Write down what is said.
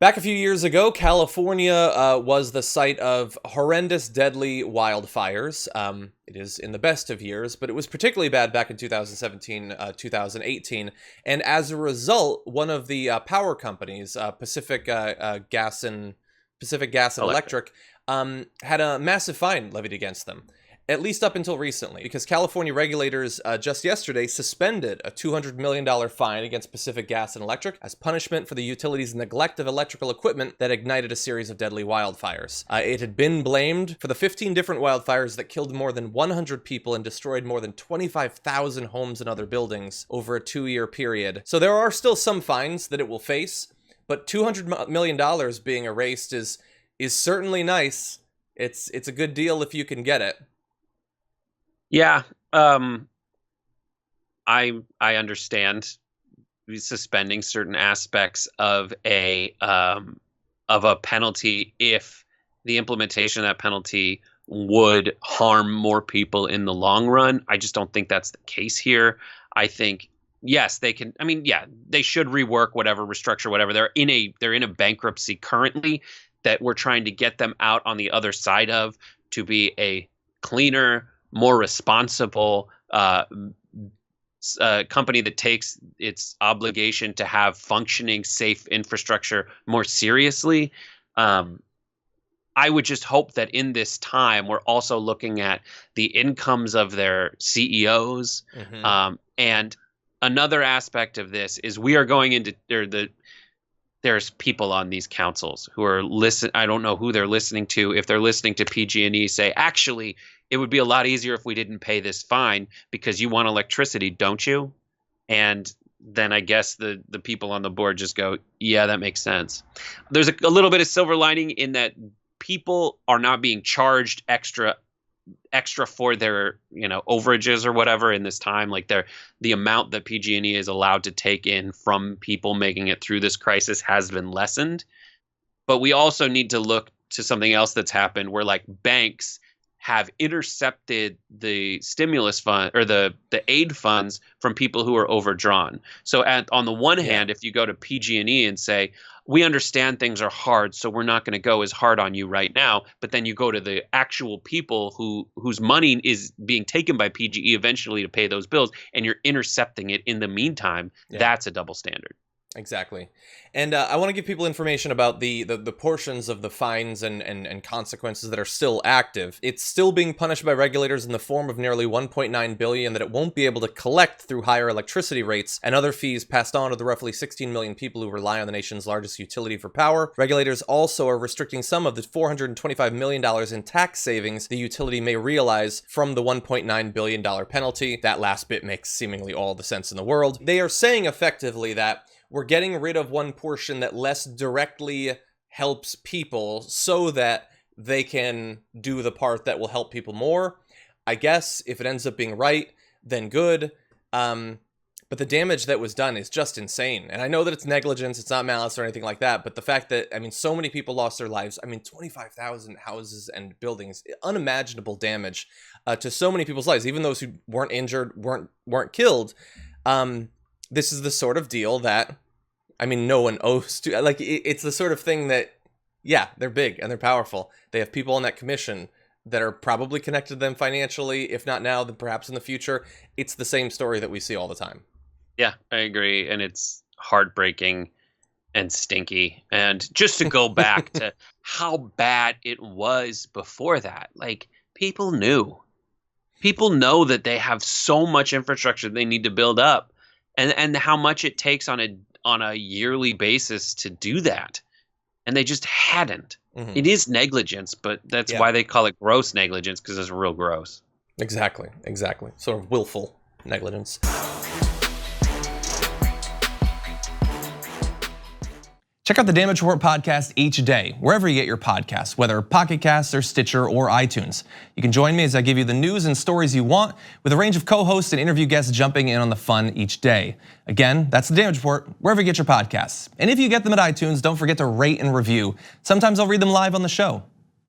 Back a few years ago, California was the site of horrendous, deadly wildfires. It is in the best of years, but it was particularly bad back in 2017, 2018. And as a result, one of the power companies, Pacific Gas and Electric, had a massive fine levied against them. At least up until recently, because California regulators just yesterday suspended a $200 million fine against Pacific Gas and Electric as punishment for the utility's neglect of electrical equipment that ignited a series of deadly wildfires. It had been blamed for the 15 different wildfires that killed more than 100 people and destroyed more than 25,000 homes and other buildings over a 2-year period. So there are still some fines that it will face, but $200 million being erased is certainly nice. It's a good deal if you can get it. Yeah, I understand suspending certain aspects of a penalty if the implementation of that penalty would harm more people in the long run. I just don't think that's the case here. I think yes, they can. I mean, yeah, they should rework whatever, restructure whatever. They're in a bankruptcy currently that we're trying to get them out on the other side of to be a cleaner, more responsible company that takes its obligation to have functioning, safe infrastructure more seriously. I would just hope that in this time, we're also looking at the incomes of their CEOs. Mm-hmm. And another aspect of this is we are going into there's people on these councils who are I don't know who they're listening to. If they're listening to PG&E say, actually, it would be a lot easier if we didn't pay this fine because you want electricity, don't you? And then I guess the people on the board just go, yeah, that makes sense. There's a little bit of silver lining in that people are not being charged extra for their overages or whatever in this time. Like the amount that PG&E is allowed to take in from people making it through this crisis has been lessened. But we also need to look to something else that's happened where like banks have intercepted the stimulus fund or the aid funds from people who are overdrawn. So on the one hand, if you go to PG&E and say, we understand things are hard, so we're not going to go as hard on you right now. But then you go to the actual people whose money is being taken by PG&E eventually to pay those bills, and you're intercepting it in the meantime. Yeah. That's a double standard. Exactly. And I want to give people information about the portions of the fines and consequences that are still active. It's still being punished by regulators in the form of nearly $1.9 billion that it won't be able to collect through higher electricity rates and other fees passed on to the roughly 16 million people who rely on the nation's largest utility for power. Regulators also are restricting some of the $425 million in tax savings the utility may realize from the $1.9 billion penalty. That last bit makes seemingly all the sense in the world. They are saying effectively that we're getting rid of one portion that less directly helps people so that they can do the part that will help people more. I guess if it ends up being right, then good. But the damage that was done is just insane. And I know that it's negligence, it's not malice or anything like that. But the fact that, so many people lost their lives. 25,000 houses and buildings, unimaginable damage to so many people's lives, even those who weren't injured, weren't killed. This is the sort of deal that, no one owes to. It's the sort of thing that, yeah, they're big and they're powerful. They have people on that commission that are probably connected to them financially. If not now, then perhaps in the future. It's the same story that we see all the time. Yeah, I agree. And it's heartbreaking and stinky. And just to go back to how bad it was before that, people knew. People know that they have so much infrastructure they need to build up. And how much it takes on a yearly basis to do that. And they just hadn't. Mm-hmm. It is negligence, but that's why they call it gross negligence, because it's real gross. Exactly. Sort of willful negligence. Check out the Damage Report podcast each day, wherever you get your podcasts, whether Pocket Casts or Stitcher or iTunes. You can join me as I give you the news and stories you want, with a range of co-hosts and interview guests jumping in on the fun each day. Again, that's the Damage Report, wherever you get your podcasts. And if you get them at iTunes, don't forget to rate and review. Sometimes I'll read them live on the show.